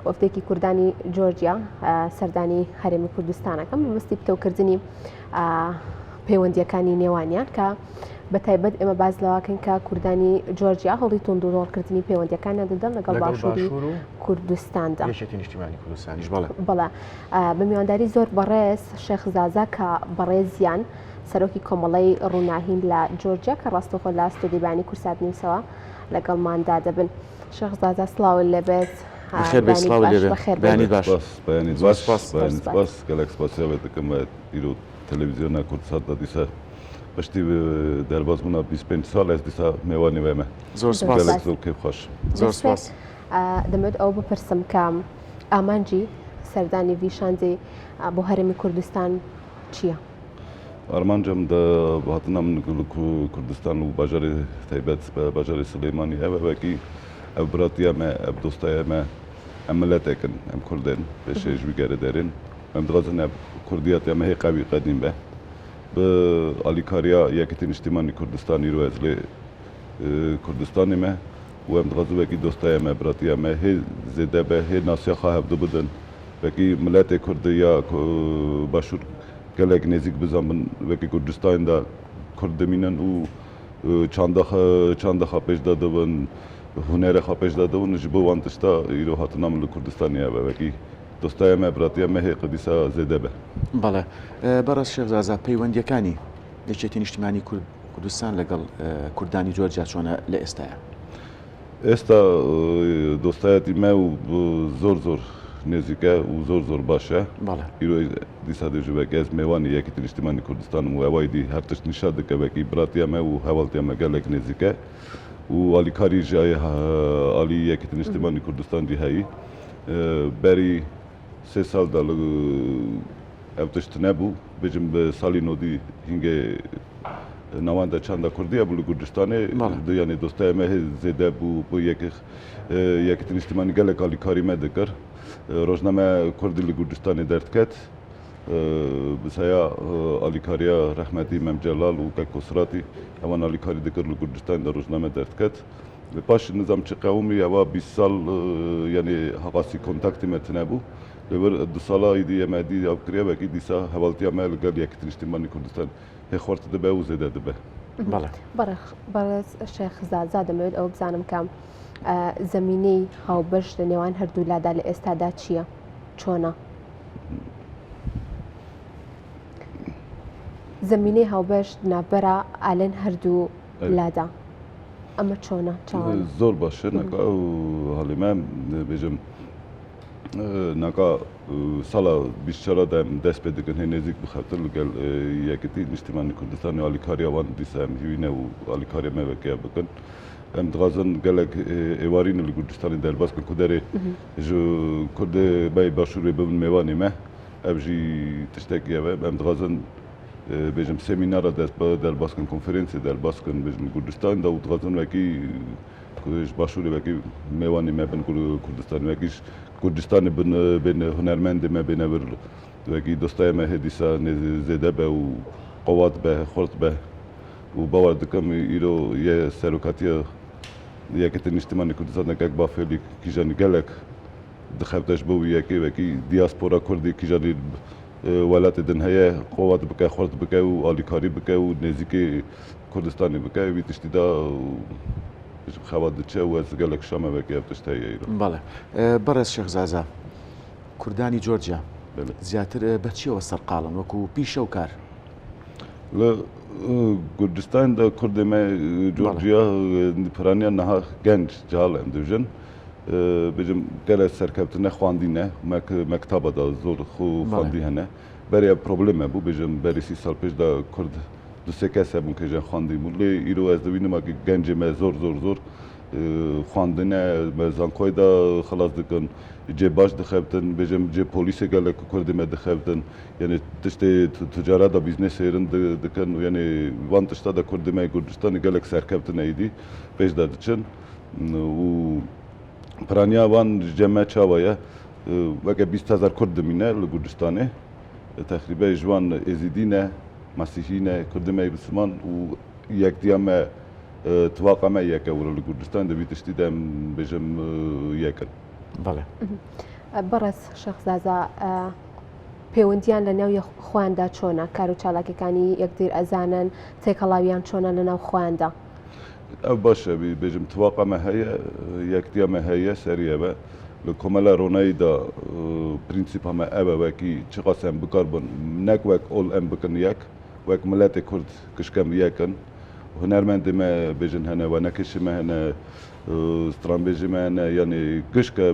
وەفتێکی کوردانی جۆرجیا سەردانی هەرێمی کوردستانەکەم بەستی پتەوکردنی پەیوەندیەکانی نێوانیان کە بە تایبەت ئێمە باز لەواکەن کە کوردانی جۆرجیا هەڵی تۆندوڕۆڵکردنی پەیوەندیەکانیان دەدەن لەگەڵ باشووری کوردستاندا یەکێتی نیشتیمانی کوردستانیش بەڵێ بە میوانداری زۆر بەڕێز شێخ زازا کە بەڕێزیان سەرۆکی کۆمەڵەی ڕووناهین لە جۆرجیا کە ڕاستەخۆ لە ستۆدیبانی کورسات نووسەوە لەگەڵماندا دەبن. شێخ زازا سڵاو لەبێت gelek spasiya dikim îro televizyona Kurdistanê dîsa piştî derbasbûna 25 sal ez dîsa mêwanê ve me. Zor spas. Gelek zor kêfxweş. Zor spas. دەمەوێت ئەو بپرسم کە ئامانجی سەردانی ڤیشاندی بۆ هەرێمی کوردستان چییە؟ Armancam da hatina min Kurdistan û bajarê taybet bajarê Silêmanî ev vekî ev biratiya me ev dostaya me em milletekin em Kurdên pêşê ji wî gere derên em dixwazin ev Kurdiyetiya me hê qewî qedîm be bi alîkariya Yekîtî Niştîmanî Kurdistanî îro ez lê Kurdistanê me û em dixwazin wekî dostaya me biratiya me hê zêde be hê nasiya xwe hev dibidin wekî milletê Kurdî ya başûr gelek nêzik bizanbin wekî Kurdistanê da Kurd dimînin û çanda xwe pêş da dibin hunerê xwe pêş da dibin ji bo wan tişta îro hatina min li Kurdistanê hebe wekî dostaya me biratiya me hê qedîsa zêde be. بەڵێ بەڕێز شێخ زازا پەیوەندیەکانی یەکێتی نیشتیمانی کوردستان لەگەڵ کوردانی جۆرجیا چۆنە لە ئێستاە؟ ئێستا دۆستایەتی me û zor zor nêzik e û zor zor baş e. Îro dîsa dêjî vekî ez mêwanî Yekîtî Niştîmanî Kurdistanê û hewayî dî her tişt nîşa dike vekî biratiya me û hevaltiya me gelek nêzik e û alîkarî ji alî Yekîtî Niştîmanî Kurdistan jî heyî berî 3 sal da li ev tişt nebû bêjim bi salî nodî hîngê navanda çanda Kurdiya bû li Kurdistanê yanê dostaya me hê zêde bû bu Yekîtî Niştîmanî gelek alîkarî me dikir rojname Kurdî li Kurdistanê derdiket bisaya alîkariya rehmetî Mem Celal û Kek Kosratî ewan alîkarî dikir li Kurdistanê de rojname derdiket li paş nizamçî qewmî ewa 20 sal yanê heqasî kontaktî me tinebû li vir du sala îdî em edî ev kiriye vekî dîsa hevaltiya me li gel Yekîtî Niştîmanî Kurdistan hê xwart dibe û zêde dibe. بەڕێز شێخ زازا دەمەوێت ئەوە بزانم کە زەمینەی هاوبەش لە نێوان هەردوو لادا لە ئێستادا چییە؟ چۆنە؟ زەمینەی هاوبەش ناوبەرە ئالێن هەردوو لادا ئەمە چۆنە؟ زۆر باشە نەکا هەڵی me bêjim naka sala bîşçera de em dest pê dikin hê nêzik bixebtir li gel Yekîtî Niştîmanî Kurdistanê alîkariya wan dîsa em hîvîne û alîkariya me vekê bikin em dixwazin gelek êvarîn li Kurdistanê derbas bin ku derê ji Kurdê bey başûrê bibin mêwanê me ev jî tiştekî ev e em dixwazin bêjim semînara derbas kin konferensê derbas kin bêjim li Kurdistanê da û dixwazin wekî ji başûrê wekî mêwanê me bin Kurdistanê wekî ji Kurdistanê bin hunermendê me bêne vir wekî dostaya me hê dîsa zêde be û qewat be xurt be û bawer dikim îro yê serokatiya Yekîtî Niştîmanî Kurdistan nekek bafêlî kîjanî gelek dixebte ji bo wî yekê wekî diaspora Kurdî kîjanî welatê din heye qewat bike xurt bike û alîkarî bike û nêzîkê Kurdistanê bike wî tiştî da xewa diçe û ez gelek şame vekî ev tişt heye îro. بەڵێ بەڕێز شێخ زازا کوردانی جۆرجیا زیاتر بەچیەوە سەرقاڵن وەکو پیشە و کار li Kurdistanê de Kurdê me Corciya piraniya niha genc cihal em dibijin bêjim gelek serkevtine xwandî ne mektaba da zor xwandî hene berê ev problem hebû bêjim berê 30 sal pêş da Kurd du sê kes hebûn kêjin xwandî bûn lê îro ez dibînim wekî gencê me zor xwandine me zankoyê da xilas dikin cê baş dixebtin bêjim cê polîsê gelek Kurdê me dixebtin yanê tiştê ticareta bîznesêrin dikin yanê van tişta da Kurdê me Kurdistanê gelek serkevtin êdî pêş da diçin û piraniya wan ji cem me çawa ye weke 20,000 Kurd dimîne li Kurdistanê teqrîbe ji wan êzîdî ne Mesîhî ne Kurdê me Müslîman û yekdiya me tivaqa me yek e were li Kurdistan de vî tiştî de em bêjim yekin. بەڵێ بەڕێز شەخزازە پەیوەندیان لە ناو خۆیاندا چۆنە کار و چالاکیەکانی یەکدیر ئەزانن تێکەڵاویان چۆنە لە ناو خۆیاندا ئەو باشە بێژم تواقەمە هەیە یەکتیامە هەیە سەریەبە لە کۆمەلە ڕۆناییدا پرینسیپەمە ئەوە وەکی چقاسم بکار بن نەک وەک ئۆل ئەم بکن یەک وەک ملەتی کورد کشکەم یەکن هونەرمەندمە بێژن هەنە و نەکەشمە هەنە سترانبێژمە هەنە یعنی گشکە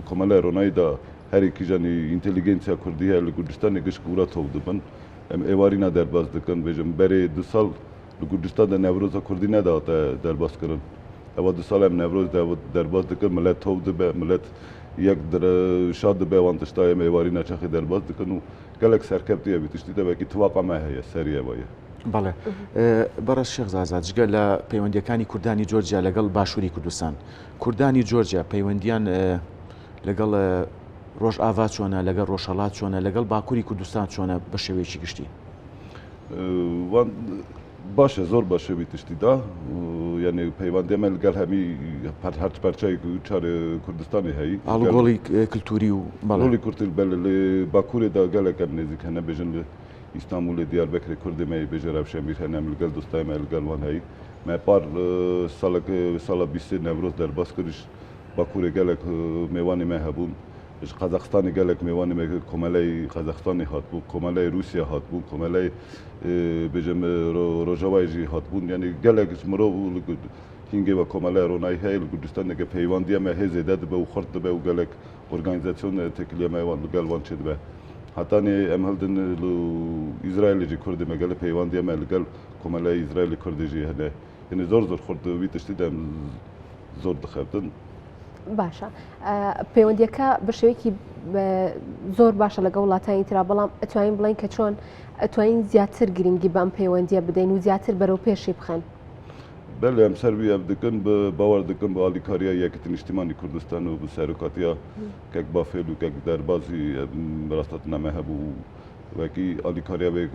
کۆمەلە ڕۆناییدا هەرێکی ژانی ئینتلیگەنسیا کوردی هەیە لە کوردستانی گشک ورا تۆ دبن ئەم ئێوارینە دەرباز دکن بێژم بەرێ دو ساڵ لە کوردستاندا نەڤرۆزە کوردی نەداوەتە دەربازکردن ئەوە دو ساڵ ئەم نەڤرۆز دەرباز دکن ملەت تۆ دبێ ملەت یەک شاد دبێ وان تشتا ئەم ئێوارینە چەخی دەرباز دکن و gelek serkeptiye bitişti de belki tıvaqama heye seriye vayı. بەڵێ بەڕێز شێخزازا جگە لە پەیوەندیەکانی کوردانی جۆرجیا لەگەڵ باشووری کوردستان کوردانی جۆرجیا پەیوەندیان لەگەڵ ڕۆژئاوا چۆنە لەگەڵ ڕۆژهەڵات چۆنە لەگەڵ باکووری کوردستان چۆنە بە شێوەیەکی گشتی باشە زۆر باشە bitişti da yani پەیوەندیمە لەگەڵ هەمی هەر پەرچای چار کوردستانی هەیە ئاڵوگۆڵی کللتوری و بەڵی کورتل لە باکوورێدا gelekم نێزیک هەنە بێژن لە ئیستانبولê Diyarbekirê Kurdê me bêje rewşemîr hene em li gel dostayê me li gel wan heyî me par sala bîstê Newroz derbas kiriş Bakurê gelek mêwanê me hebûn ji Qazaxstanê gelek mêwanê me komeleyê Qazaxstanê hatbû komeleyê Rûsya hatbû komeleyê bêjim Rojavayê jî hatbûn yani gelek ji mirov hingê ve komeleyê ronayî heye li Kurdistaneke peyvandiya me hêzê de dibe û xurt dibe û gelek organîzasyona tekiliya me wan li gel wan çê dibe Hatanê em hildin li İsraîlê jî Kurdê me gelek peyvandiya me li gel komeleyê İsraîlê Kurdê jî hene yani zor xurt wî tiştî de em zor dixebtin باشە پەیوەندیەکە بە شێوەیەکی زۆر باشە لەگە وڵاتانی ترا بەڵام ئەتوانین بڵین کە چۆن ئەتوانین زیاتر گرنگی بەم پەیوەندیە بدەین و زیاتر بەرەو پێشی بخەن Belli em servî ev dikin bi bawer dikin bi alîkariya Yekîtin Niştimanî Kurdistan û bi serokatiya kek bafêl û kek derbazî rastatine me hebû wekî alîkariya wê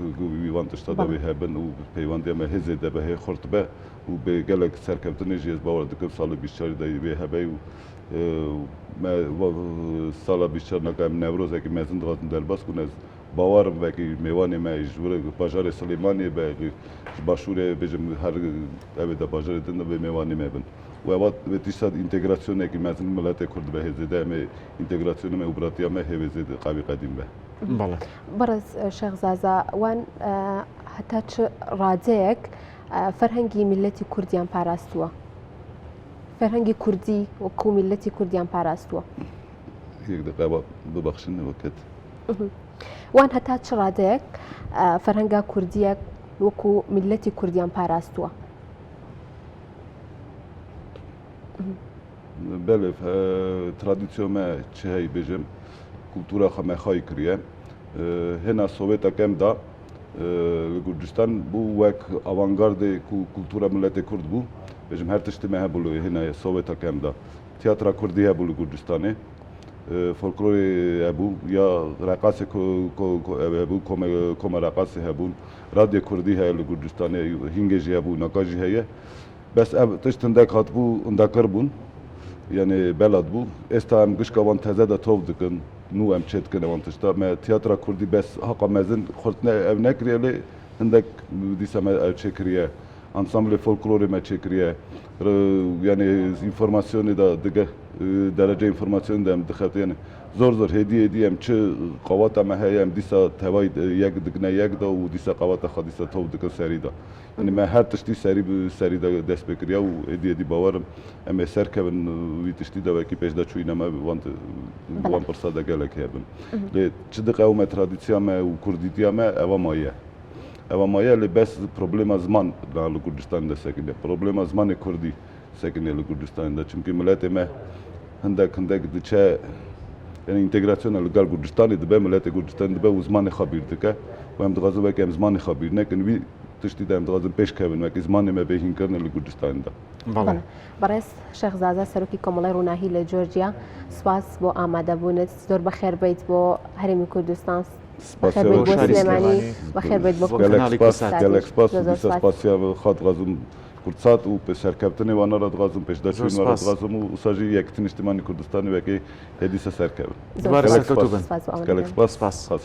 wî van tişta da wê hebin û peyvandiya me hêzê de be hê xurt be û bê gelek serkeftinê jî ez bawer dikim salê bîşçarî de wê hebe û me sala bîşçar naka em Newrozekî mezin dixwazin derbas bûn ez bawarim wekî mêwanê me ji wir bajarê Silêmaniyê be ji başûrê bêjim her evê de bajarê din de vê mêwanê me bin û ewa vê tîşta întegrasyonekî mezin miletê Kurd be hêzê de em ê întegrasyona me û biratiya me hêvêzê qavî qedîm be بەڵێ بەڕێز شەخزازە وان هەتا چ ڕادەیەک فەرهەنگی میلەتی کوردیان پاراستووە فەرهەنگی کوردی وەکو میلەتی کوردیان پاراستووە یەک دقیقه ببەخشن وەکت وان هەتا چ ڕادەیەک فەرهەنگا کوردیەک وەکو میلەتی کوردیان پاراستووە Belê tradisyon me çi heyî bêjim kultura xwe me xayî kiriye hêna Sowêtekem da li Kurdistan bû wek avantgardê ku kultura miletê Kurd bû bêjim her tiştî me hebû li hêna Sowêtekem da tiyatra Kurdî hebû li Kurdistanê folklorê hebû ya reqasê hebû koma reqasê hebûn radyo Kurdî heye li Kurdistanê hingê jî hebû naka jî heye bes ev tiştin dek hatbû ndekir bûn yani belad bû êsta em gişka wan teze de tov dikin nû em çê dikin ewan tişta me tiyatra Kurdî bes haqa mezin xurtine ev nekiriye lê hindek dîsa me ev çêkiriye ansamblê folklorê me çêkiriye yani informasyonê da dige derece informasyonê de em dixebte yani zor hêdî hêdî em çi qawata me heye em dîsa tevayî yek dikine yek da û dîsa qawata xwe dîsa tov dikin serî da yani me her tiştî serî de dest pê kiriye û hêdî bawerim em ê serkevin wî tiştî de wekî pêş de çûyîne me wan pirsa de gelek hebin lê çi diqe ew me tradisiya me û kurdîtiya me ewa maye ewa maye lê bes problema ziman li Kurdistanê de sekiniye problema zimanê Kurdî sekiniye li Kurdistanê de çimkî miletê me hindek diçe yani integrasyona li gel Kurdistanê dibe miletê Kurdistanê dibe û zimanê xwe bîr dike û em dixwazin wekî em zimanê xwe bîr nekin wî tiştî de em dixwazin pêşkevin wekî zimanê me bêhînkirinê li Kurdistanê de بەڵێ بەڕێز شەخزازە سەرۆکی کۆمەڵی ڕووناهی لە جۆرجیا سوپاس بۆ ئامادەبوونت زۆر بەخێر بیت بۆ هەرێمی کوردستان بەخێر بیت بۆ سلێمانی بەخێر بیت بۆ gelek spas spasiya xwe dixwazim فرصات و سەرکەوتنی وانە را دغازم پێشداچوین وانە سپاس. دغازم و ساژی یەکتی نیشتیمانی کوردستانی وەکەی هێدیسە سەرکەوت زۆر دووبارە سەرکەوتوو بن. سپاس بۆ ئەوەندە گەلێک بێن. سپاس سپاس. خاص